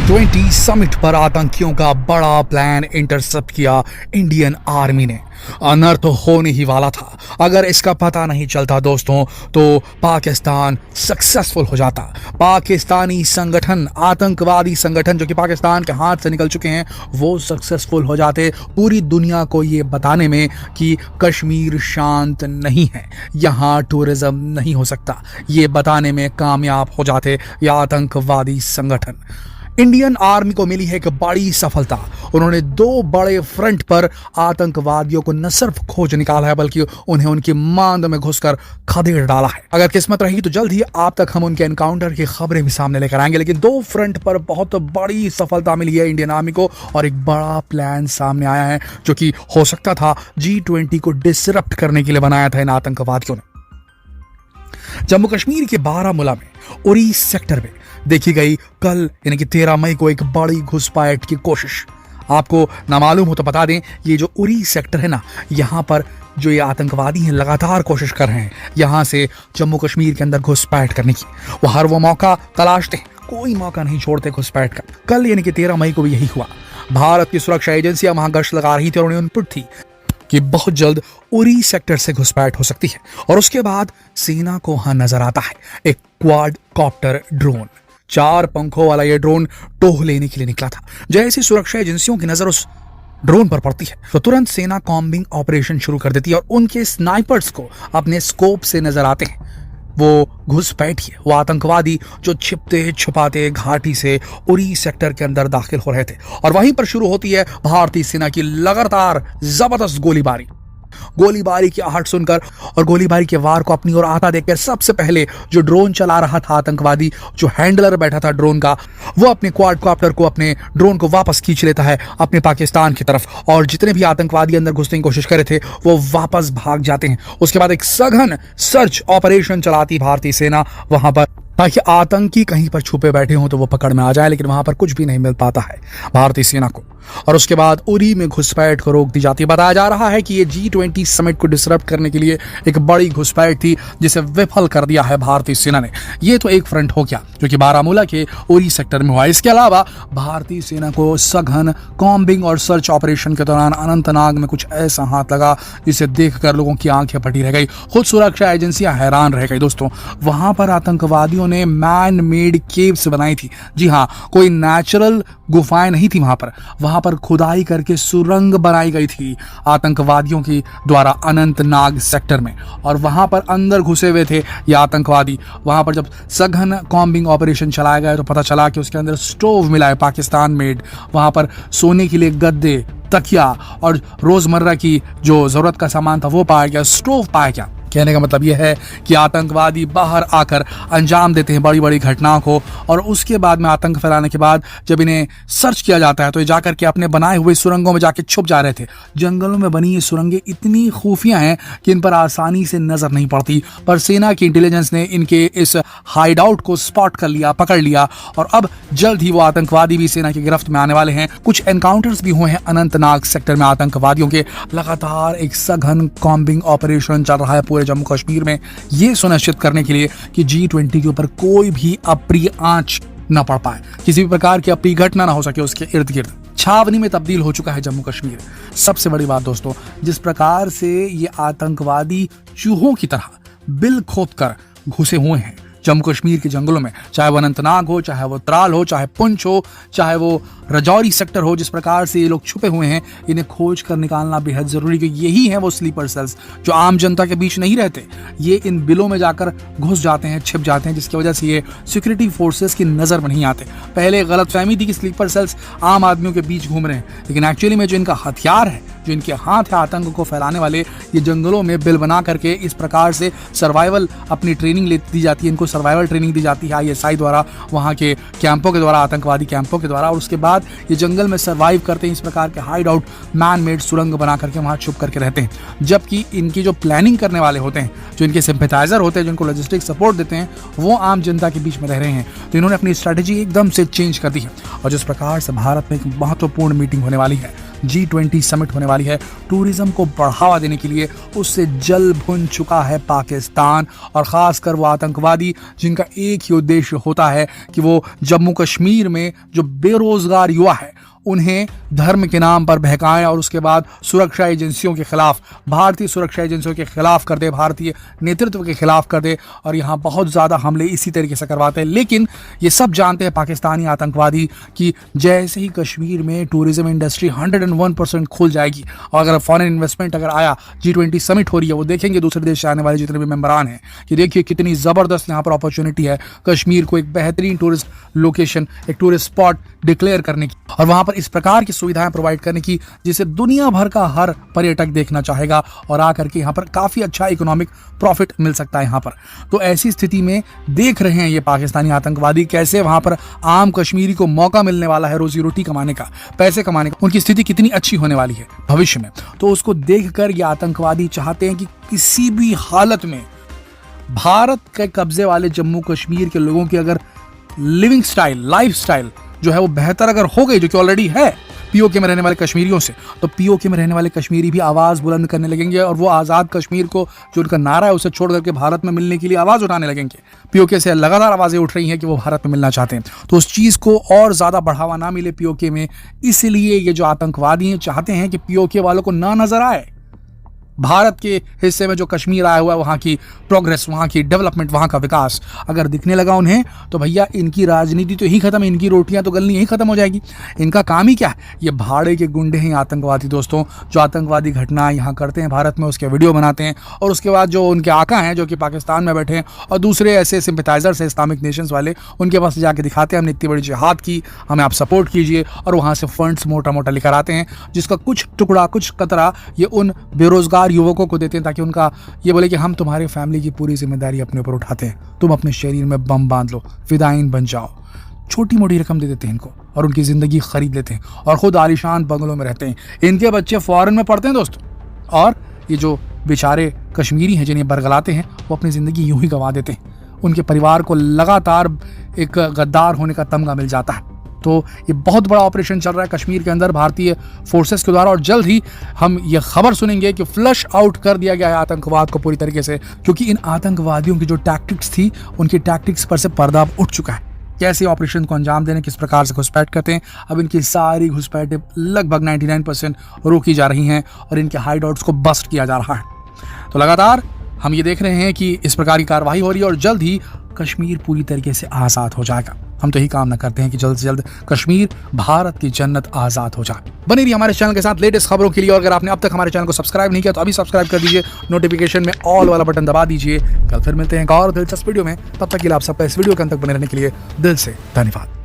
G20 summit पर आतंकियों का बड़ा प्लान इंटरसेप्ट किया इंडियन आर्मी ने। अनर्थ होने ही वाला था। अगर इसका पता नहीं चलता दोस्तों तो पाकिस्तान सक्सेसफुल हो जाता। पाकिस्तानी संगठन, आतंकवादी संगठन जो कि पाकिस्तान के हाथ से निकल चुके हैं, वो सक्सेसफुल हो जाते पूरी दुनिया को ये बताने में कि कश्मीर शांत नहीं है, यहाँ टूरिज्म नहीं हो सकता, ये बताने में कामयाब हो जाते ये आतंकवादी संगठन। इंडियन आर्मी को मिली है एक बड़ी सफलता। उन्होंने दो बड़े फ्रंट पर आतंकवादियों को न सिर्फ खोज निकाला है बल्कि उन्हें उनकी मांद में घुसकर खदेड़ डाला है। अगर किस्मत रही तो जल्द ही आप तक हम उनके एनकाउंटर की खबरें भी सामने लेकर आएंगे। लेकिन दो फ्रंट पर बहुत बड़ी सफलता मिली है इंडियन आर्मी को और एक बड़ा प्लान सामने आया है जो कि हो सकता था G20 को डिसरप्ट करने के लिए बनाया था इन आतंकवादियों ने। जम्मू कश्मीर के बारामूला में उरी सेक्टर में देखी गई कल यानी कि 13 मई को एक बड़ी घुसपैठ की कोशिश। आपको ना मालूम हो तो बता दें, ये जो उरी सेक्टर है ना, यहाँ पर जो ये आतंकवादी हैं लगातार कोशिश कर रहे हैं यहाँ से जम्मू कश्मीर के अंदर घुसपैठ करने की। वो हर वो मौका तलाशते हैं, कोई मौका नहीं छोड़ते घुसपैठ का। कल यानी कि 13 मई को भी यही हुआ। भारत की सुरक्षा एजेंसियां वहां गश्त लगा रही थी और उन्हें इनपुट थी कि बहुत जल्द उरी सेक्टर से घुसपैठ हो सकती है। और उसके बाद सेना को वहां नजर आता है एक क्वाड कॉप्टर ड्रोन। 4 पंखों वाला ये ड्रोन टोह लेने के लिए निकला था। जैसे सुरक्षा एजेंसियों की नजर उस ड्रोन पर पड़ती है तो तुरंत सेना कॉम्बिंग ऑपरेशन शुरू कर देती है और उनके स्नाइपर्स को अपने स्कोप से नजर आते हैं वो घुसपैठी है, वो आतंकवादी जो छिपते छुपाते घाटी से उरी सेक्टर के अंदर दाखिल हो रहे थे। और वहीं पर शुरू होती है भारतीय सेना की लगातार जबरदस्त गोलीबारी की आहट सुनकर और गोलीबारी के वार को अपनी ओर आता देखकर सबसे पहले जो ड्रोन चला रहा था आतंकवादी, जो हैंडलर बैठा था ड्रोन का, वो अपने क्वाडकॉप्टर को, अपने ड्रोन को वापस खींच लेता है अपने पाकिस्तान की तरफ। और जितने भी आतंकवादी अंदर घुसने की कोशिश कर रहे थे वो वापस भाग जाते हैं। उसके बाद एक सघन सर्च ऑपरेशन चलाती भारतीय सेना वहां पर, ताकि आतंकी कहीं पर छुपे बैठे हों तो वो पकड़ में आ जाए। लेकिन वहां पर कुछ भी नहीं मिल पाता है भारतीय सेना को। और उसके बाद उरी में घुसपैठ को रोक दी जाती है। बताया जा रहा है कि ये G20 समिट को डिसरप्ट करने के लिए एक बड़ी घुसपैठ थी जिसे विफल कर दिया है भारतीय सेना ने। ये तो एक फ्रंट हो गया जो कि बारामूला के उरी सेक्टर में हुआ। इसके अलावा भारतीय सेना को सघन कॉम्बिंग और सर्च ऑपरेशन के दौरान अनंतनाग में कुछ ऐसा हाथ लगा जिसे देखकर लोगों की आंखें फटी रह गई। खुद सुरक्षा एजेंसियां हैरान रह गई दोस्तों। वहां पर आतंकवादियों ने मैन मेड केव्स बनाई थी। जी हाँ, कोई नेचुरल गुफाएं नहीं थी वहां पर खुदाई करके सुरंग बनाई गई थी आतंकवादियों की द्वारा अनंतनाग सेक्टर में। और वहां पर अंदर घुसे हुए थे ये आतंकवादी। वहां पर जब सघन कॉम्बिंग ऑपरेशन चलाया गया तो पता चला कि उसके अंदर स्टोव मिला है पाकिस्तान मेड। वहां पर सोने के लिए गद्दे, तकिया और रोजमर्रा की जो जरूरत का सामान था वो पाया गया, स्टोव पाया गया। कहने का मतलब यह है कि आतंकवादी बाहर आकर अंजाम देते हैं बड़ी बड़ी घटनाओं को और उसके बाद में आतंक फैलाने के बाद जब इन्हें सर्च किया जाता है तो ये जाकर के अपने बनाए हुए सुरंगों में जाके छुप जा रहे थे। जंगलों में बनी ये सुरंगें इतनी खुफिया हैं कि इन पर आसानी से नजर नहीं पड़ती, पर सेना की इंटेलिजेंस ने इनके इस हाइड आउट को स्पॉट कर लिया, पकड़ लिया और अब जल्द ही वो आतंकवादी भी सेना की गिरफ्त में आने वाले हैं। कुछ एनकाउंटर्स भी हुए हैं अनंतनाग सेक्टर में आतंकवादियों के। लगातार एक सघन कॉम्बिंग ऑपरेशन चल रहा है पूरे जम्मू कश्मीर में, ये सुनिश्चित करने के लिए कि G20 के ऊपर कोई भी अप्रिय आंच न पड़ पाए, किसी भी प्रकार की अप्रिय घटना ना हो सके उसके इर्द गिर्द। छावनी में तब्दील हो चुका है जम्मू कश्मीर। सबसे बड़ी बात दोस्तों, जिस प्रकार से ये आतंकवादी चूहों की तरह बिल खोद कर घुसे हुए हैं जम्मू कश्मीर के जंगलों में, चाहे वो अनंतनाग हो, चाहे वो त्राल हो, चाहे पुंछ हो, चाहे वो रजौरी सेक्टर हो, जिस प्रकार से ये लोग छुपे हुए हैं, इन्हें खोज कर निकालना बेहद जरूरी है। यही है वो स्लीपर सेल्स जो आम जनता के बीच नहीं रहते, ये इन बिलों में जाकर घुस जाते हैं, छिप जाते हैं, जिसकी वजह से ये सिक्योरिटी फोर्सेस की नजर में नहीं आते। पहले गलतफहमी थी कि स्लीपर सेल्स आम आदमियों के बीच घूम रहे हैं, लेकिन एक्चुअली में जो इनका हथियार है, जो इनके हाथ है आतंक को फैलाने वाले, ये जंगलों में बिल बना करके इस प्रकार से सर्वाइवल अपनी ट्रेनिंग दी जाती है, इनको सर्वाइवल ट्रेनिंग दी जाती है ISI द्वारा, वहाँ के कैंपों के द्वारा, आतंकवादी कैंपों के द्वारा। और उसके बाद ये जंगल में सर्वाइव करते हैं, इस प्रकार के हाइड आउट मैन मेड सुरंग बना करके वहाँ छुप करके रहते हैं। जबकि इनकी जो प्लानिंग करने वाले होते हैं, जो इनके सिंपैथाइजर होते हैं, जिनको लॉजिस्टिक सपोर्ट देते हैं, वो आम जनता के बीच में रह रहे हैं। तो इन्होंने अपनी स्ट्रेटेजी एकदम से चेंज कर दी है। और जिस प्रकार से भारत में एक महत्वपूर्ण मीटिंग होने वाली है G20 समिट होने वाली है, टूरिज्म को बढ़ावा देने के लिए उससे जल भुन चुका है पाकिस्तान, और ख़ासकर वो आतंकवादी जिनका एक ही उद्देश्य होता है कि वो जम्मू कश्मीर में जो बेरोजगार युवा है उन्हें धर्म के नाम पर बहकाएं और उसके बाद सुरक्षा एजेंसियों के खिलाफ, भारतीय सुरक्षा एजेंसियों के खिलाफ कर दे, भारतीय नेतृत्व के खिलाफ कर दे, और यहाँ बहुत ज़्यादा हमले इसी तरीके से करवाते हैं। लेकिन ये सब जानते हैं पाकिस्तानी आतंकवादी कि जैसे ही कश्मीर में टूरिज्म इंडस्ट्री 101% खुल जाएगी, और अगर फॉरेन इन्वेस्टमेंट अगर आया, G20 समिट हो रही है, वो देखेंगे दूसरे देश से आने वाले जितने भी मेंबरान हैं कि देखिए कितनी ज़बरदस्त यहाँ पर अपॉर्चुनिटी है कश्मीर को एक बेहतरीन टूरिस्ट लोकेशन, एक टूरिस्ट स्पॉट डिक्लेयर करने की, और वहाँ पर इस प्रकार की सुविधाएं प्रोवाइड करने की जिसे दुनिया भर का हर पर्यटक देखना चाहेगा और आकर के यहाँ पर काफी अच्छा इकोनॉमिक प्रॉफिट मिल सकता है यहाँ पर। तो ऐसी स्थिति में देख रहे हैं ये पाकिस्तानी आतंकवादी कैसे वहां पर आम कश्मीरी को मौका मिलने वाला है रोजी रोटी कमाने का, पैसे कमाने का, उनकी स्थिति कितनी अच्छी होने वाली है भविष्य में। तो उसको देखकर ये आतंकवादी चाहते हैं कि किसी भी हालत में भारत के कब्जे वाले जम्मू कश्मीर के लोगों की अगर लिविंग स्टाइल, लाइफ स्टाइल जो है वो बेहतर अगर हो गई, जो कि ऑलरेडी है पीओके में रहने वाले कश्मीरियों से, तो पीओके में रहने वाले कश्मीरी भी आवाज़ बुलंद करने लगेंगे और वो आज़ाद कश्मीर को जो उनका नारा है उसे छोड़ करके भारत में मिलने के लिए आवाज़ उठाने लगेंगे। पीओके से लगातार आवाज़ें उठ रही हैं कि वो भारत में मिलना चाहते हैं, तो उस चीज़ को और ज़्यादा बढ़ावा ना मिले पीओके में, इसलिए ये जो आतंकवादी हैं चाहते हैं कि पीओके वालों को ना नजर आए भारत के हिस्से में जो कश्मीर आया हुआ है, वहाँ की प्रोग्रेस, वहाँ की डेवलपमेंट, वहाँ का विकास अगर दिखने लगा उन्हें, तो भैया इनकी राजनीति तो यही खत्म, इनकी रोटियां तो गलनी यही खत्म हो जाएगी। इनका काम ही क्या है, ये भाड़े के गुंडे हैं आतंकवादी दोस्तों, जो आतंकवादी घटनाएं यहाँ करते हैं भारत में, उसके वीडियो बनाते हैं और उसके बाद जो उनके आका हैं जो कि पाकिस्तान में बैठे हैं और दूसरे ऐसे सिंपैथाइजर्स हैं इस्लामिक नेशंस वाले, उनके पास जाके दिखाते हैं हमने इतनी बड़ी जिहाद की, हमें आप सपोर्ट कीजिए, और वहाँ से फंड्स मोटा मोटा लेकर आते हैं, जिसका कुछ टुकड़ा, कुछ कतरा ये उन बेरोजगार युवकों को देते हैं ताकि उनका ये बोले कि हम तुम्हारी फैमिली की पूरी जिम्मेदारी अपने ऊपर उठाते हैं, तुम अपने शरीर में बम बांध लो, फिदाइन बन जाओ। छोटी मोटी रकम दे देते हैं इनको और उनकी जिंदगी खरीद लेते हैं और खुद आलीशान बंगलों में रहते हैं। इनके बच्चे फॉरेन में पढ़ते हैं दोस्तों, और ये जो बेचारे कश्मीरी हैं जिन्हें बरगलाते हैं वो अपनी ज़िंदगी यूं ही गंवा देते हैं। उनके परिवार को लगातार एक गद्दार होने का तमगा मिल जाता है। तो ये बहुत बड़ा ऑपरेशन चल रहा है कश्मीर के अंदर भारतीय फोर्सेस के द्वारा, और जल्द ही हम ये खबर सुनेंगे कि फ्लश आउट कर दिया गया है आतंकवाद को पूरी तरीके से, क्योंकि इन आतंकवादियों की जो टैक्टिक्स थी उनकी टैक्टिक्स पर से पर्दा उठ चुका है। कैसे ऑपरेशन को अंजाम देने, किस प्रकार से घुसपैठ करते हैं, अब इनकी सारी घुसपैठें लगभग 99% रोकी जा रही हैं और इनके हाइडआउट्स को बस्ट किया जा रहा है। तो लगातार हम ये देख रहे हैं कि इस प्रकार की कार्रवाई हो रही है और जल्द ही कश्मीर पूरी तरीके से आज़ाद हो जाएगा। हम तो यही कामना करते हैं कि जल्द से जल्द कश्मीर भारत की जन्नत आज़ाद हो जाए। बने रहिए हमारे चैनल के साथ लेटेस्ट खबरों के लिए, और अगर आपने अब तक हमारे चैनल को सब्सक्राइब नहीं किया तो अभी सब्सक्राइब कर दीजिए, नोटिफिकेशन में ऑल वाला बटन दबा दीजिए। कल फिर मिलते हैं एक और दिलचस्प वीडियो में, तब तक के लिए आप सबका इस वीडियो के अंत तक बने रहने के लिए दिल से धन्यवाद।